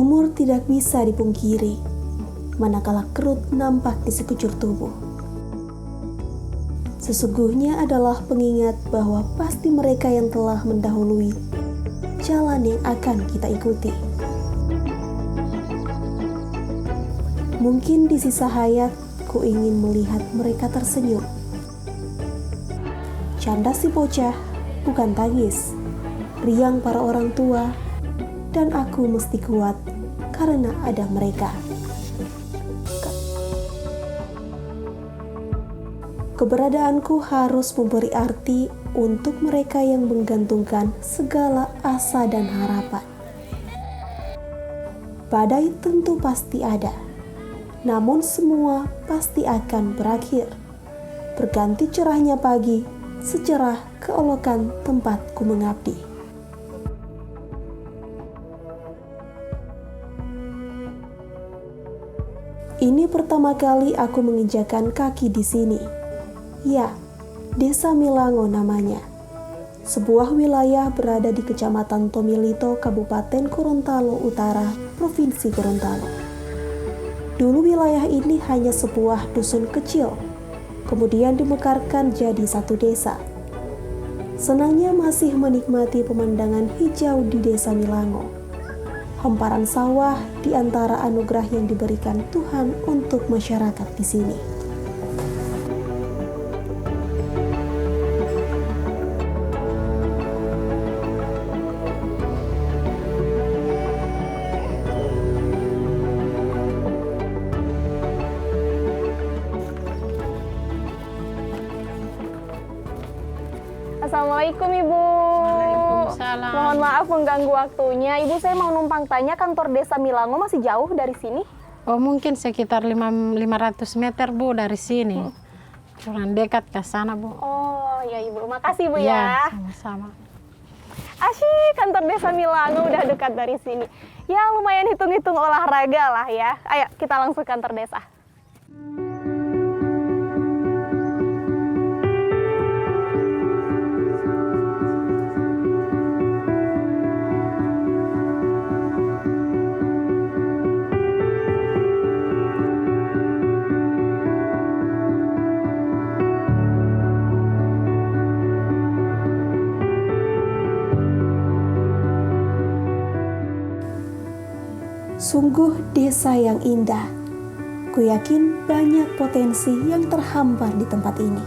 Umur tidak bisa dipungkiri, manakala kerut nampak di sekujur tubuh. Sesungguhnya adalah pengingat bahwa pasti mereka yang telah mendahului jalan yang akan kita ikuti. Mungkin di sisa hayat, ku ingin melihat mereka tersenyum. Canda si bocah, bukan tangis. Riang para orang tua, dan aku mesti kuat karena ada mereka. Keberadaanku harus memberi arti untuk mereka yang menggantungkan segala asa dan harapan. Badai tentu pasti ada, namun semua pasti akan berakhir. Berganti cerahnya pagi, secerah keelokan tempatku mengabdi. Ini pertama kali aku menginjakan kaki di sini. Ya, Desa Milango namanya. Sebuah wilayah berada di Kecamatan Tomilito, Kabupaten Gorontalo Utara, Provinsi Gorontalo. Dulu wilayah ini hanya sebuah dusun kecil, kemudian dimekarkan jadi satu desa. Senangnya masih menikmati pemandangan hijau di Desa Milango. Hamparan sawah di antara anugerah yang diberikan Tuhan untuk masyarakat di sini. Assalamualaikum Ibu. Waalaikumsalam. Mohon maaf mengganggu waktunya. Ibu, saya mau numpang tanya, kantor Desa Milango masih jauh dari sini? Oh, mungkin sekitar 500 meter Bu dari sini. Kurang dekat ke sana Bu. Oh ya Ibu, makasih Bu Ya, ya. sama-sama. Asyik, kantor Desa Milango udah dekat dari sini. Ya lumayan hitung-hitung olahraga lah ya. Ayo kita langsung ke kantor desa. Sungguh desa yang indah. Ku yakin banyak potensi yang terhampar di tempat ini.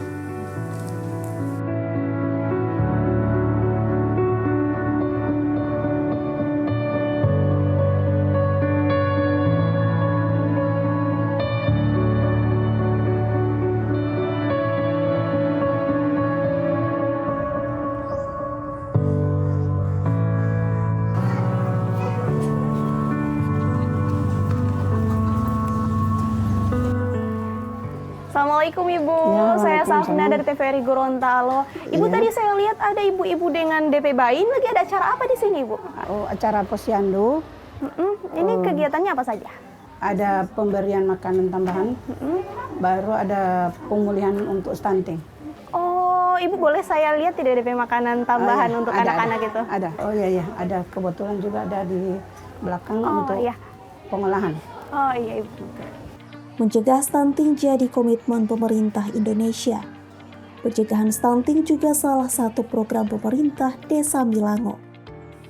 Assalamualaikum Ibu, Ya, saya Safna waalaikumsalam. dari TVRI Gorontalo. Ibu, Iya. tadi saya lihat ada ibu-ibu dengan DP bayi, lagi ada acara apa di sini Ibu? Oh, acara posyandu, Ini kegiatannya apa saja? ada pemberian makanan tambahan, baru ada pemulihan untuk stunting. Oh, Ibu boleh saya lihat tidak DP makanan tambahan Oh, iya, untuk ada, anak-anak itu? Ada. Oh iya, ada kebetulan juga ada di belakang Oh untuk iya, pengolahan. oh iya Ibu. Mencegah stunting jadi komitmen pemerintah Indonesia. Pencegahan stunting juga salah satu program pemerintah Desa Milango.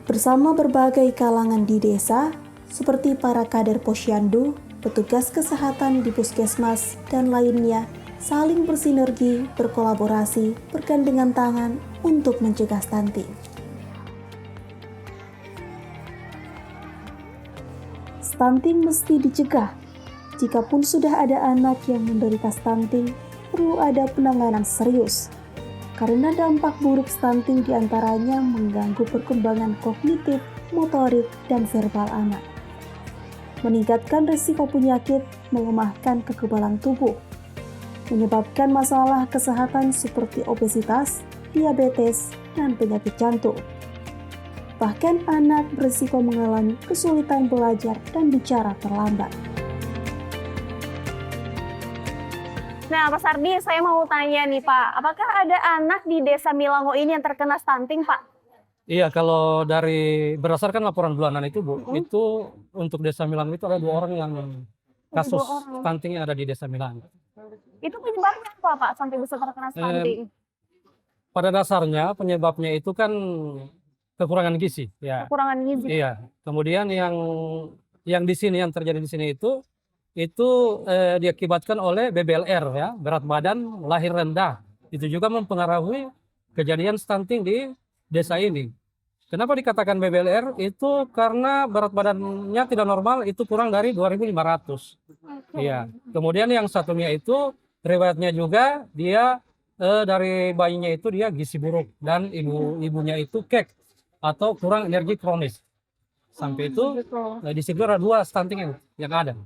Bersama berbagai kalangan di desa, seperti para kader posyandu, petugas kesehatan di puskesmas, dan lainnya, saling bersinergi, berkolaborasi, bergandengan tangan untuk mencegah stunting. Stunting mesti dicegah. Jikapun sudah ada anak yang menderita stunting, perlu ada penanganan serius. Karena dampak buruk stunting diantaranya mengganggu perkembangan kognitif, motorik, dan verbal anak. Meningkatkan risiko penyakit, melemahkan kekebalan tubuh, menyebabkan masalah kesehatan seperti obesitas, diabetes, dan penyakit jantung. Bahkan anak berisiko mengalami kesulitan belajar dan bicara terlambat. Nah, Pak Sardi, saya mau tanya nih Pak, apakah ada anak di Desa Milango ini yang terkena stunting Pak? Iya, kalau dari berdasarkan laporan bulanan itu Bu, itu untuk Desa Milango itu ada 2 orang yang kasus 2 orang. stunting yang ada di Desa Milango. Itu penyebabnya apa Pak sampai bisa terkena stunting? Pada dasarnya penyebabnya itu kan kekurangan gizi, ya. Kekurangan gizi. Iya. Kemudian yang di sini yang terjadi di sini itu diakibatkan oleh BBLR ya, berat badan lahir rendah. Itu juga mempengaruhi kejadian stunting di desa ini. Kenapa dikatakan BBLR? Itu karena berat badannya tidak normal, itu kurang dari 2.500. Iya. Kemudian yang satunya itu riwayatnya juga dia dari bayinya itu dia gizi buruk dan ibunya itu kek atau kurang energi kronis. Sampai itu di situ ada 2 stunting yang ada.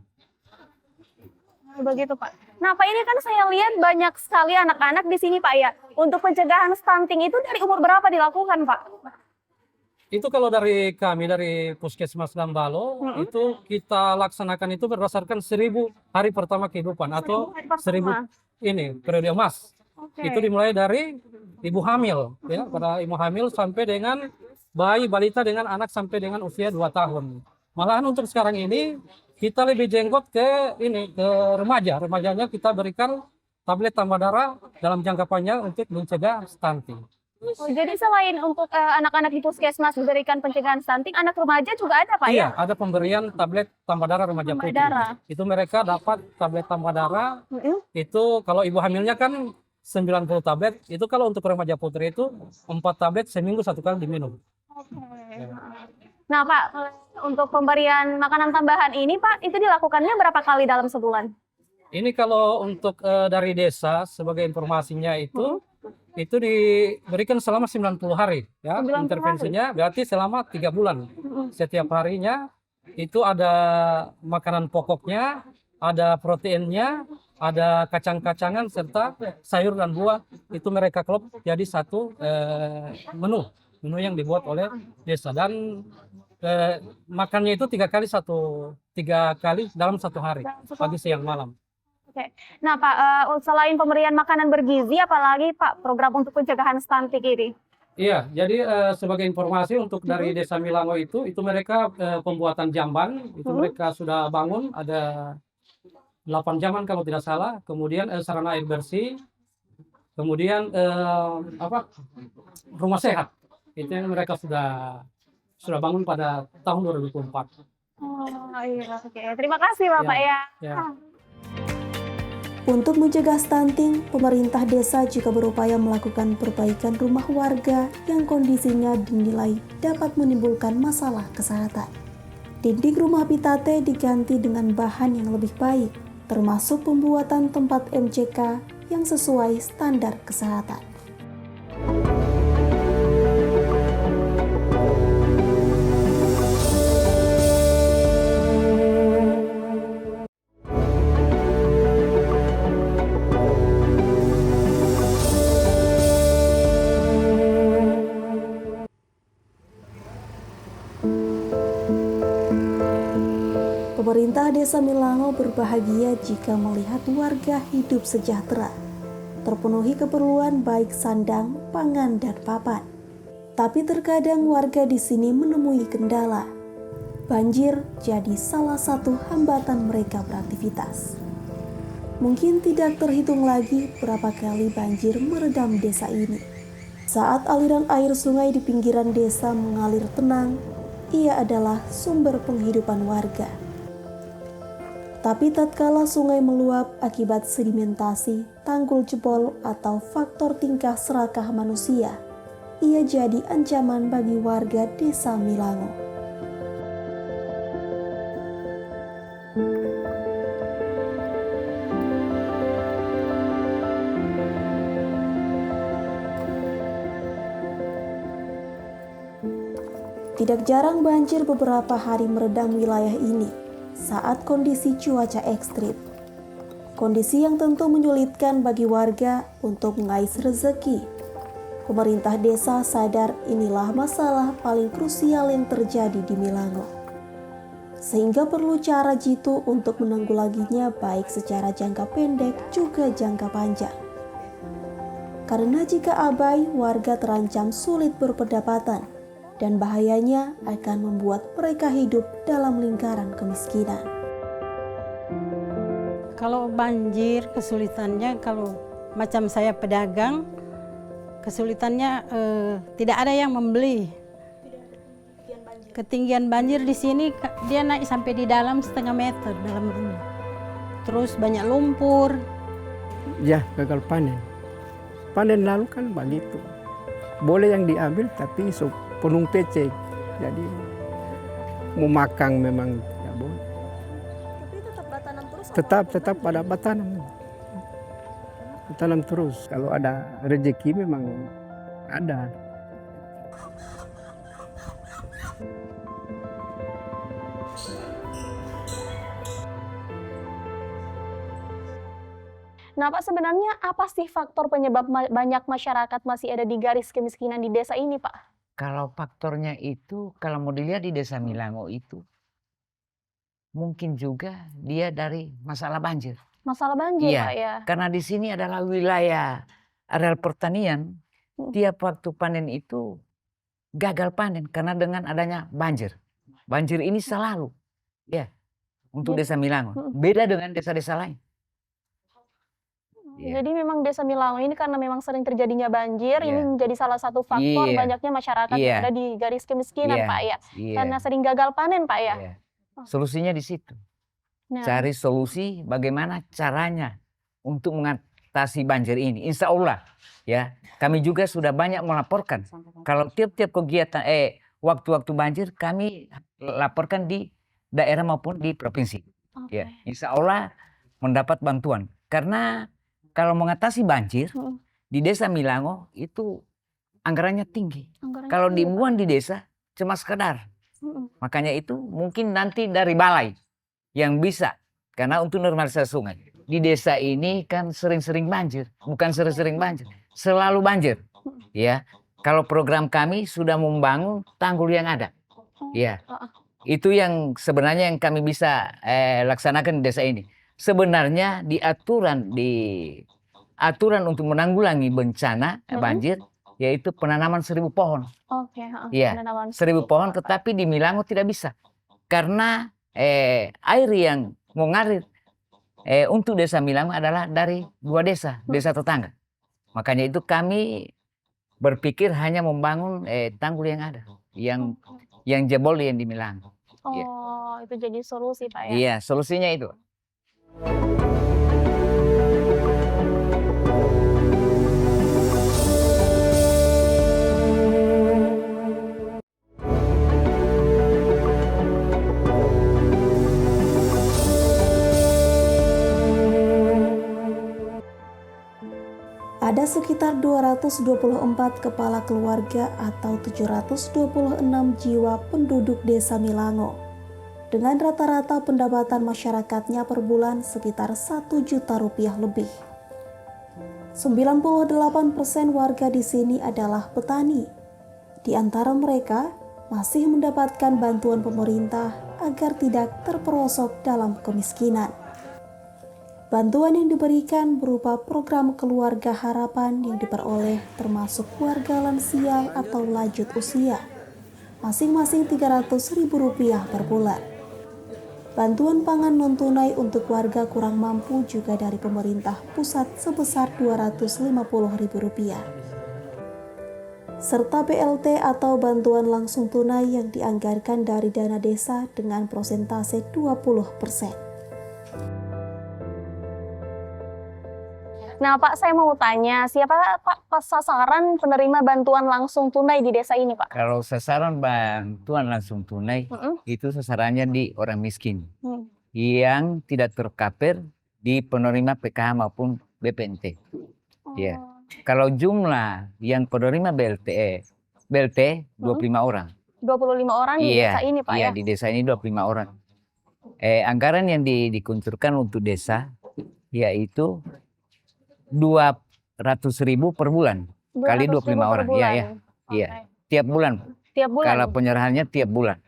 Begitu Pak. Nah Pak, ini kan saya lihat banyak sekali anak-anak di sini Pak ya. Untuk pencegahan stunting itu dari umur berapa dilakukan Pak? Itu kalau dari kami dari Puskesmas Gambalo itu kita laksanakan itu berdasarkan 1.000 hari pertama kehidupan atau 1.000 ini periode emas. Oke. Itu dimulai dari ibu hamil ya, pada ibu hamil sampai dengan bayi balita dengan anak sampai dengan usia 2 tahun. Malahan untuk sekarang ini kita lebih jenggot ke remaja. Remajanya kita berikan tablet tambah darah dalam jangka panjang untuk mencegah stunting. Oh, jadi selain untuk anak-anak di puskesmas diberikan pencegahan stunting, anak remaja juga ada Pak Iya, ya? ada pemberian tablet tambah darah remaja Tambah putri. darah. Itu mereka dapat tablet tambah darah. Itu kalau ibu hamilnya kan 90 tablet. Itu kalau untuk remaja putri itu 4 tablet seminggu 1 kali diminum. Nah Pak, untuk pemberian makanan tambahan ini Pak, itu dilakukannya berapa kali dalam sebulan? Ini kalau untuk dari desa sebagai informasinya itu diberikan selama 90 hari ya. 90 Intervensinya berarti selama 3 bulan. Setiap harinya itu ada makanan pokoknya, ada proteinnya, ada kacang-kacangan serta sayur dan buah. Itu mereka klop jadi satu menu yang dibuat oleh desa dan makannya itu 3 kali dalam 1 hari, pagi siang malam. Oke. Nah Pak, selain pemberian makanan bergizi, apalagi Pak program untuk pencegahan stunting ini? Iya, jadi sebagai informasi untuk dari Desa Milango itu mereka pembuatan jamban, itu mereka sudah bangun ada 8 jamban kalau tidak salah, kemudian sarana air bersih, kemudian rumah sehat, itu yang mereka sudah bangun pada tahun 2004. Oh iya, oke. Terima kasih Bapak ya. Ya. Untuk mencegah stunting, pemerintah desa juga berupaya melakukan perbaikan rumah warga yang kondisinya dinilai dapat menimbulkan masalah kesehatan. Dinding rumah Pitate diganti dengan bahan yang lebih baik, termasuk pembuatan tempat MCK yang sesuai standar kesehatan. Pemerintah Desa Milango berbahagia jika melihat warga hidup sejahtera, terpenuhi keperluan baik sandang, pangan, dan papan. Tapi terkadang warga di sini menemui kendala. Banjir jadi salah satu hambatan mereka beraktivitas. Mungkin tidak terhitung lagi berapa kali banjir meredam desa ini. Saat aliran air sungai di pinggiran desa mengalir tenang, ia adalah sumber penghidupan warga. Tapi tatkala sungai meluap akibat sedimentasi, tanggul jebol, atau faktor tingkah serakah manusia, ia jadi ancaman bagi warga Desa Milango. Tidak jarang banjir beberapa hari meredam wilayah ini saat kondisi cuaca ekstrim. Kondisi yang tentu menyulitkan bagi warga untuk mengais rezeki. Pemerintah desa sadar inilah masalah paling krusial yang terjadi di Milango. Sehingga perlu cara jitu untuk menanggulanginya baik secara jangka pendek juga jangka panjang. Karena jika abai, warga terancam sulit berpendapatan dan bahayanya akan membuat mereka hidup dalam lingkaran kemiskinan. Kalau banjir kesulitannya, kalau macam saya pedagang, kesulitannya tidak ada yang membeli. Ketinggian banjir di sini dia naik sampai di dalam 1,5 meter dalam rumah. Terus banyak lumpur. Ya, gagal panen. Panen lalu kan begitu. Boleh yang diambil tapi penuh pecek. Jadi mau makan memang tidak boleh. Tapi tetap batanam terus. Tetap pada batanam. Tanam terus. Kalau ada rezeki memang ada. Nah, Pak, sebenarnya apa sih faktor penyebab banyak masyarakat masih ada di garis kemiskinan di desa ini, Pak? Kalau faktornya itu, kalau mau dilihat di Desa Milango itu, mungkin juga dia dari masalah banjir. Masalah banjir, Iya, Pak, ya? karena di sini adalah wilayah areal pertanian. Tiap waktu panen itu gagal panen karena dengan adanya banjir. Banjir ini selalu, ya, untuk Desa Milango. Beda dengan desa-desa lain. Iya. Jadi memang Desa Milango ini karena memang sering terjadinya banjir, ini Iya. menjadi salah satu faktor Iya. banyaknya masyarakat Iya. yang ada di garis kemiskinan, Iya. Pak, ya? Iya. Karena sering gagal panen, Pak, ya? Iya. Solusinya di situ. Nah, Cari solusi bagaimana caranya untuk mengatasi banjir ini. Insya Allah, ya, kami juga sudah banyak melaporkan. Kalau tiap-tiap kegiatan, waktu-waktu banjir kami laporkan di daerah maupun di provinsi. oke. Ya, insya Allah mendapat bantuan. Karena kalau mengatasi banjir di Desa Milango itu anggarannya tinggi. Anggarannya Kalau tinggi, Pak. dimuat di desa cuma sekedar. Makanya itu mungkin nanti dari balai yang bisa. Karena untuk normalisasi sungai. Di desa ini kan sering-sering banjir. Bukan sering-sering banjir. Selalu banjir. Ya, kalau program kami sudah membangun tanggul yang ada. Ya, itu yang sebenarnya yang kami bisa laksanakan di desa ini. Sebenarnya di aturan untuk menanggulangi bencana banjir, yaitu penanaman 1.000 pohon. Oke, Iya, penanaman 1.000 pohon, tetapi di Milango tidak bisa. Karena air yang mengalir untuk Desa Milango adalah dari 2 desa, desa tetangga. Makanya itu kami berpikir hanya membangun tanggul yang ada, yang jebol yang di Milango. Iya. Oh, itu jadi solusi, Pak, ya? Iya, solusinya itu. Ada sekitar 224 kepala keluarga atau 726 jiwa penduduk Desa Milango. Dengan rata-rata pendapatan masyarakatnya per bulan sekitar 1 juta rupiah lebih. 98% warga di sini adalah petani. Di antara mereka masih mendapatkan bantuan pemerintah agar tidak terperosok dalam kemiskinan. Bantuan yang diberikan berupa program Keluarga Harapan yang diperoleh termasuk warga lansia atau lanjut usia, masing-masing Rp300.000 per bulan. Bantuan pangan non-tunai untuk warga kurang mampu juga dari pemerintah pusat sebesar Rp250.000. Serta BLT atau bantuan langsung tunai yang dianggarkan dari dana desa dengan persentase 20%. Nah, Pak, saya mau tanya, siapa Pak sasaran penerima bantuan langsung tunai di desa ini, Pak? Kalau sasaran bantuan langsung tunai, itu sasarannya di orang miskin. Yang tidak tercover di penerima PKH maupun BPNT. Ya. Kalau jumlah yang penerima BLT 25 orang. 25 orang di desa ini, Pak, iya, ya? di desa ini 25 orang. Anggaran yang dikuncurkan untuk desa yaitu 200.000 per bulan kali 25 orang. Iya, iya. Iya. Tiap bulan. Tiap bulan. Kalau penyerahannya tiap bulan.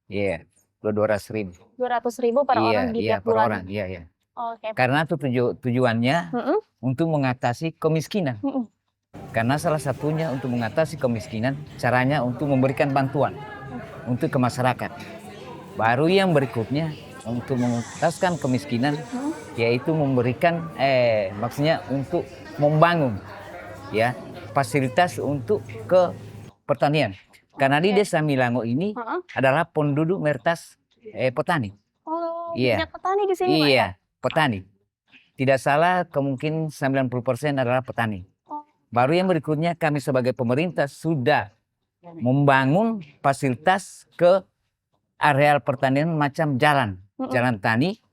Iya. 200.000. 200.000 per orang di tiap per bulan. orang. Iya, iya. Oke. Karena itu tujuannya untuk mengatasi kemiskinan. Karena salah satunya untuk mengatasi kemiskinan, caranya untuk memberikan bantuan untuk ke masyarakat. Baru yang berikutnya untuk mengentaskan kemiskinan, yaitu memberikan, maksudnya untuk membangun ya fasilitas untuk ke pertanian. Karena di Desa Milango ini adalah penduduk mayoritas petani. Oh, Iya. banyak petani di sini, Pak, ya? Iya, petani. Tidak salah, kemungkinan 90% adalah petani. Baru yang berikutnya kami sebagai pemerintah sudah membangun fasilitas ke areal pertanian macam jalan tani.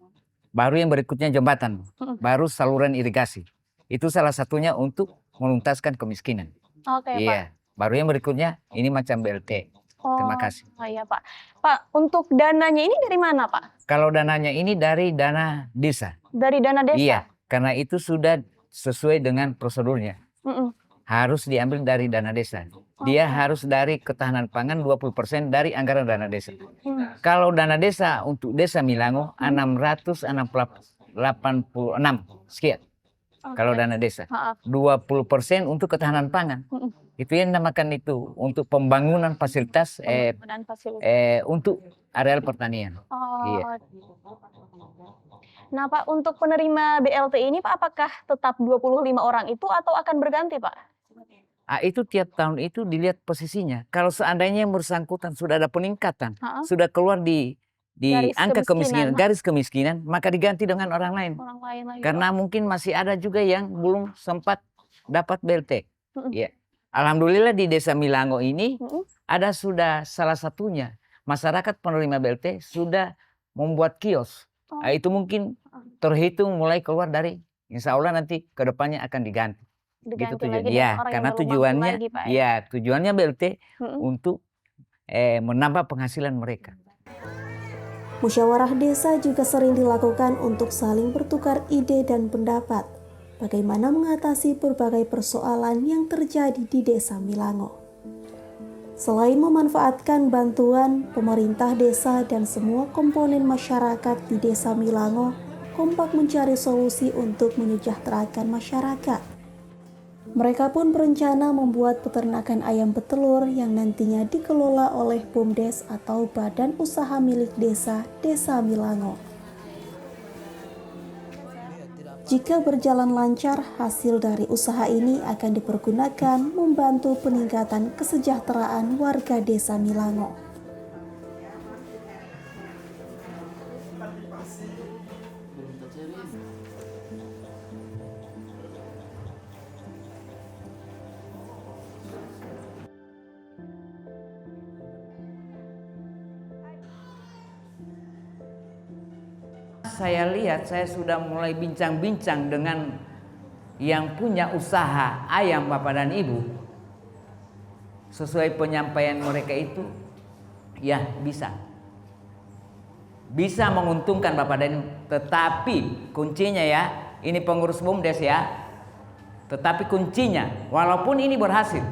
Baru yang berikutnya jembatan, baru saluran irigasi. Itu salah satunya untuk menuntaskan kemiskinan. Oke, Pak. Iya. Baru yang berikutnya ini macam BLT. Terima kasih. Oh iya, Pak. Pak, untuk dananya ini dari mana, Pak? Kalau dananya ini dari dana desa. Dari dana desa? Iya, karena itu sudah sesuai dengan prosedurnya. Harus diambil dari dana desa. Dia harus dari ketahanan pangan 20% dari anggaran dana desa. Kalau dana desa untuk Desa Milango 686 sekian. Kalau dana desa. 20% untuk ketahanan pangan. Itu yang dinamakan itu untuk pembangunan fasilitas, untuk areal pertanian. Iya. Nah, Pak, untuk penerima BLT ini, Pak, apakah tetap 25 orang itu atau akan berganti, Pak? Itu tiap tahun itu dilihat posisinya. Kalau seandainya yang bersangkutan sudah ada peningkatan, sudah keluar di angka kemiskinan, garis kemiskinan, maka diganti dengan orang lain. Orang lain lagi. Karena mungkin masih ada juga yang belum sempat dapat BLT. Ya. Alhamdulillah di Desa Milango ini ada sudah salah satunya masyarakat penerima BLT sudah membuat kios. Itu mungkin terhitung mulai keluar dari, insya Allah nanti ke depannya akan diganti. Gitu tujuannya. Ya, karena tujuannya, lagi, Pak, ya tujuannya BLT untuk menambah penghasilan mereka. Musyawarah desa juga sering dilakukan untuk saling bertukar ide dan pendapat bagaimana mengatasi berbagai persoalan yang terjadi di Desa Milango. Selain memanfaatkan bantuan, pemerintah desa dan semua komponen masyarakat di Desa Milango kompak mencari solusi untuk menyejahterakan masyarakat. Mereka pun berencana membuat peternakan ayam petelur yang nantinya dikelola oleh BUMDes atau Badan Usaha Milik Desa Desa Milango. Jika berjalan lancar, hasil dari usaha ini akan dipergunakan membantu peningkatan kesejahteraan warga Desa Milango. Saya lihat, saya sudah mulai bincang-bincang dengan yang punya usaha ayam Bapak dan Ibu. Sesuai penyampaian mereka itu, ya bisa menguntungkan Bapak dan Ibu. Tetapi kuncinya ya, ini pengurus BUMDes ya. Tetapi kuncinya, walaupun ini berhasil,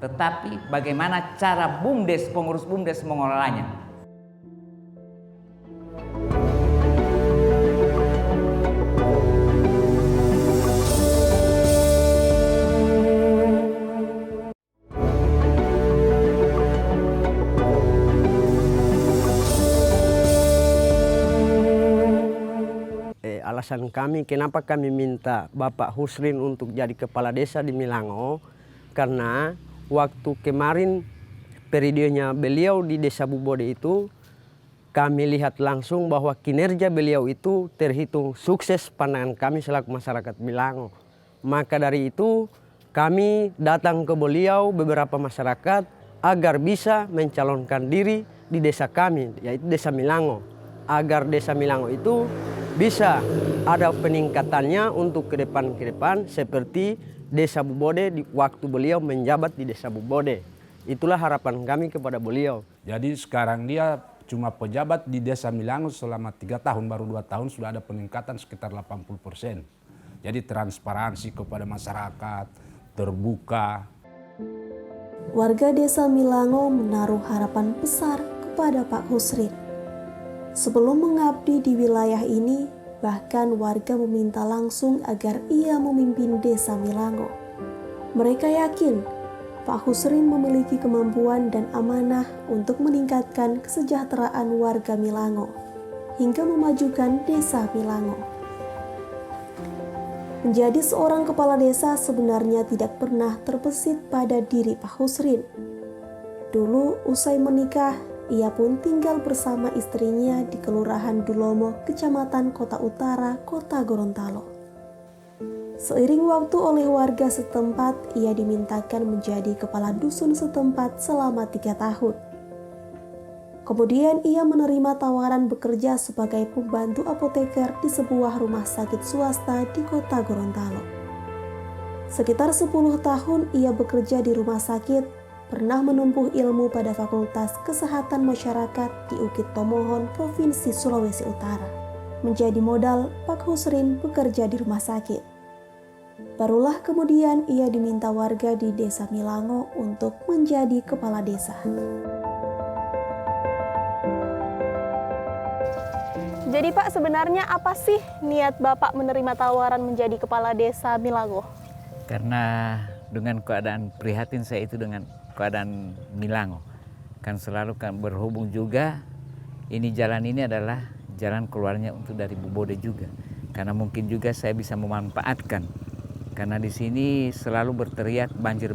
tetapi bagaimana cara BUMDes, pengurus BUMDes mengelolanya. Alasan kami kenapa kami minta Bapak Husrin untuk jadi kepala desa di Milango, karena waktu kemarin periodenya beliau di Desa Bubode itu kami lihat langsung bahwa kinerja beliau itu terhitung sukses pandangan kami selaku masyarakat Milango. Maka dari itu kami datang ke beliau beberapa masyarakat agar bisa mencalonkan diri di desa kami, yaitu Desa Milango, agar Desa Milango itu bisa ada peningkatannya untuk ke depan seperti Desa Bubode di waktu beliau menjabat di Desa Bubode. Itulah harapan kami kepada beliau. Jadi sekarang dia cuma pejabat di Desa Milango selama 3 tahun, baru 2 tahun sudah ada peningkatan sekitar 80%. Jadi transparansi kepada masyarakat, terbuka. Warga Desa Milango menaruh harapan besar kepada Pak Husrin. Sebelum mengabdi di wilayah ini, bahkan warga meminta langsung agar ia memimpin Desa Milango. Mereka yakin Pak Husrin memiliki kemampuan dan amanah untuk meningkatkan kesejahteraan warga Milango hingga memajukan desa Milango. Menjadi seorang kepala desa sebenarnya tidak pernah terbesit pada diri Pak Husrin. Dulu usai menikah, ia pun tinggal bersama istrinya di Kelurahan Dulomo, Kecamatan Kota Utara, Kota Gorontalo. Seiring waktu oleh warga setempat, ia dimintakan menjadi kepala dusun setempat selama 3 tahun. Kemudian ia menerima tawaran bekerja sebagai pembantu apoteker di sebuah rumah sakit swasta di Kota Gorontalo. Sekitar 10 tahun ia bekerja di rumah sakit, pernah menempuh ilmu pada Fakultas Kesehatan Masyarakat di Ukit Tomohon, Provinsi Sulawesi Utara. Menjadi modal, Pak Husrin bekerja di rumah sakit. Barulah kemudian ia diminta warga di Desa Milango untuk menjadi kepala desa. Jadi Pak, sebenarnya apa sih niat Bapak menerima tawaran menjadi kepala desa Milango? Karena dengan keadaan prihatin saya itu dengan keadaan Milango, kan selalu kan berhubung juga ini jalan ini adalah jalan keluarnya untuk dari Bubode juga, karena mungkin juga saya bisa memanfaatkan karena di sini selalu berteriak banjir,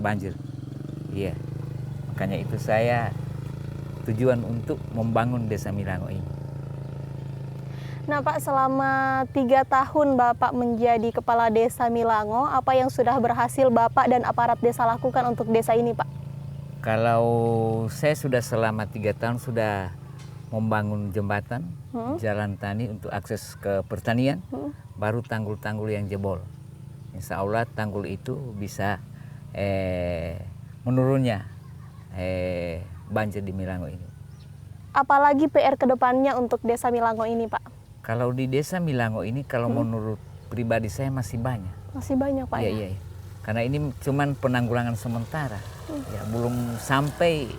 iya, makanya itu saya tujuan untuk membangun desa Milango ini. Nah Pak, selama 3 tahun Bapak menjadi kepala desa Milango, apa yang sudah berhasil Bapak dan aparat desa lakukan untuk desa ini Pak? Kalau saya sudah selama 3 tahun sudah membangun jembatan, jalan tani untuk akses ke pertanian, baru tanggul-tanggul yang jebol. Insya Allah tanggul itu bisa menurunnya banjir di Milango ini. Apalagi PR kedepannya untuk desa Milango ini Pak? Kalau di desa Milango ini, kalau menurut pribadi saya masih banyak. Masih banyak Pak? Iya. Karena ini cuman penanggulangan sementara, ya, belum sampai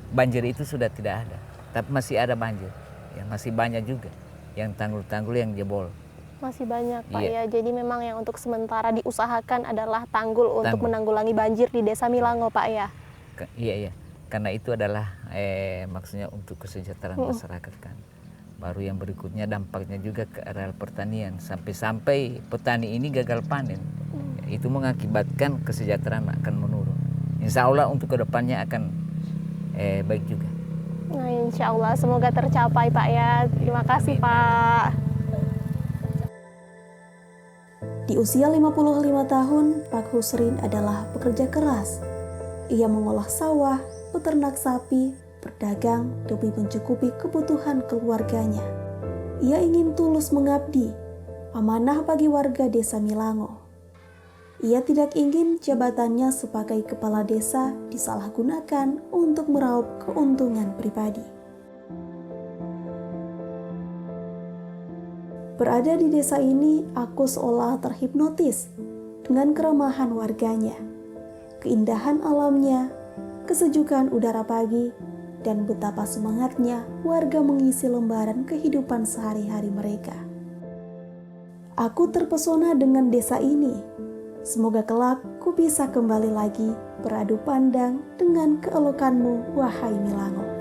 banjir itu sudah tidak ada, tapi masih ada banjir, ya masih banyak juga yang tanggul-tanggul yang jebol. Masih banyak Pak, iya. ya. Jadi memang yang untuk sementara diusahakan adalah tanggul untuk menanggulangi banjir di desa Milango Pak ya? Iya, karena itu adalah maksudnya untuk kesejahteraan masyarakat kan. Baru yang berikutnya dampaknya juga ke areal pertanian, sampai petani ini gagal panen. Itu mengakibatkan kesejahteraan akan menurun. Insya Allah untuk kedepannya akan baik juga. Nah insya Allah semoga tercapai Pak ya. Terima kasih Pak. Di usia 55 tahun, Pak Husrin adalah pekerja keras. Ia mengolah sawah, peternak sapi, berdagang demi mencukupi kebutuhan keluarganya. Ia ingin tulus mengabdi, amanah bagi warga desa Milango. Ia tidak ingin jabatannya sebagai kepala desa disalahgunakan untuk meraup keuntungan pribadi. Berada di desa ini, aku seolah terhipnotis dengan keramahan warganya, keindahan alamnya, kesejukan udara pagi, dan betapa semangatnya warga mengisi lembaran kehidupan sehari-hari mereka. Aku terpesona dengan desa ini. Semoga kelak ku bisa kembali lagi beradu pandang dengan keelokanmu, wahai Milango.